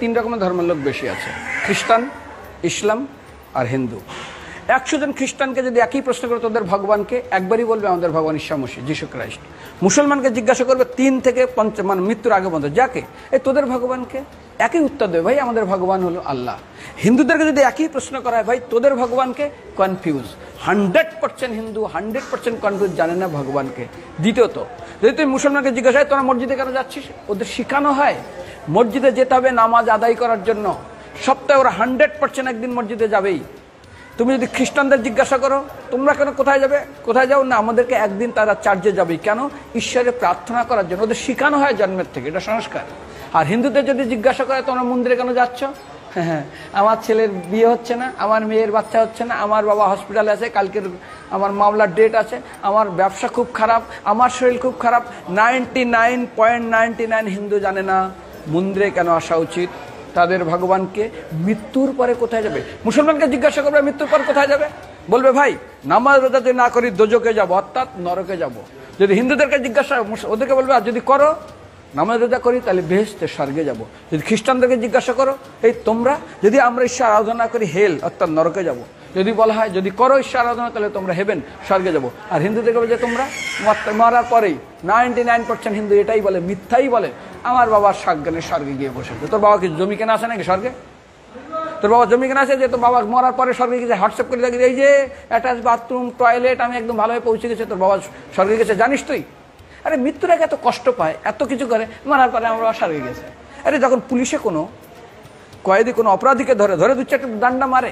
তিন রকমের ধর্মের লোক বেশি আছে, খ্রিস্টান, ইসলাম আর হিন্দু। 100 জন খ্রিস্টানকে যদি একই প্রশ্ন করে তোদের ভগবানকে, একবারই বলবে আমাদের ভগবান ঈসা মসীহ, যিশু খ্রাইস্ট। মুসলমানকে জিজ্ঞাসা করবে 3 থেকে 5 মানে মৃত্যুর আগে পর্যন্ত, যাকে এই তোদের ভগবানকে, একই উত্তর দেবে, ভাই আমাদের ভগবান হলো আল্লাহ। হিন্দুদেরকে যদি একই প্রশ্ন করা হয়, ভাই তোদের ভগবানকে, কনফিউজ। 100% হিন্দু 100% কনফিউজ, জানে না ভগবানকে। দ্বিতীয়ত, যদি তুমি মুসলমানকে জিজ্ঞাসা হয় তোরা মসজিদে কেন যাচ্ছিস, ওদের শিখানো হয় মসজিদে যেতে হবে নামাজ আদায় করার জন্য। সপ্তাহে ওরা 100% একদিন মসজিদে যাবেই। তুমি যদি খ্রিস্টানদের জিজ্ঞাসা করো তোমরা কেন কোথায় যাবে, কোথায় যাও না, আমাদেরকে একদিন তারা চার্চে যাবেই। কেন? ঈশ্বরে প্রার্থনা করার জন্য, ওদের শিখানো হয় জন্মের থেকে, এটা সংস্কার। আর হিন্দুদের যদি জিজ্ঞাসা করে তোমরা মন্দিরে কেন যাচ্ছ, হ্যাঁ আমার ছেলের বিয়ে হচ্ছে না, আমার মেয়ের বাচ্চা হচ্ছে না, আমার বাবা হসপিটালে আছে, কালকের আমার মামলার ডেট আছে, আমার ব্যবসা খুব খারাপ, আমার শরীর খুব খারাপ। 99.99 হিন্দু জানে না মন্দিরে কেন আসা উচিত, তাদের ভগবানকে মৃত্যুর পরে কোথায় যাবে। মুসলমানকে জিজ্ঞাসা করবে মৃত্যুর পর কোথায় যাবে, বলবে ভাই নামাজ রোজা যদি না করি দোজকে যাব, অর্থাৎ নরকে যাব। যদি হিন্দুদেরকে জিজ্ঞাসা, ওদেরকে বলবে আর যদি করো নামাজ রোজা করি তাহলে বেহেশতে স্বর্গে যাব। যদি খ্রিস্টানদেরকে জিজ্ঞাসা করো, এই তোমরা যদি আমরা ঈশ্বর আরাধনা করি হেল অর্থাৎ নরকে যাব। যদি বলা হয় যদি করো ঈশ্বর আরাধনা তাহলে তোমরা হেভেন স্বর্গে যাব। আর হিন্দুদেরকে বলে যে তোমরা মরার পরেই 99% হিন্দু এটাই বলে, মিথ্যাই বলে, আমার বাবার সাজ্ঞানে স্বর্গে গিয়ে বসেছে। তোর বাবা কি জমি কেনা আছে নাকি স্বর্গে? তোর বাবা জমি কেনা আছে যে তোর বাবা মরার পরে স্বর্গে গেছে, হোয়াটসঅ্যাপ করে দেখি এই যে অ্যাটাচ বাথরুম টয়লেট আমি একদম ভালোভাবে পৌঁছে গেছে, তোর বাবা স্বর্গে গেছে জানিস তুই? আরে মৃত্যুর আগে এত কষ্ট পায়, এত কিছু করে, মারার পরে আমার বাবা স্বর্গে গেছে। আরে যখন পুলিশে কোনো কয়েদি কোনো অপরাধীকে ধরে 2-4টা ডান্ডা মারে,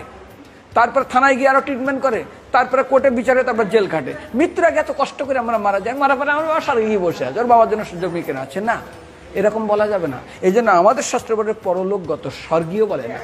তারপর থানায় গিয়ে আরো ট্রিটমেন্ট করে, তারপরে কোর্টে বিচারে, তারপর জেল খাটে, মৃত্যুর আগে এত কষ্ট করে আমরা মারা যায়, মারা পরে আমার বাবা স্বর্গে গিয়ে বসে আছে, ওর বাবার জন্য জমি কেনা আছে না, এরকম বলা যাবে না। এই জন্য আমাদের শাস্ত্র বলে পরলোকগত, স্বর্গীয় বলে না।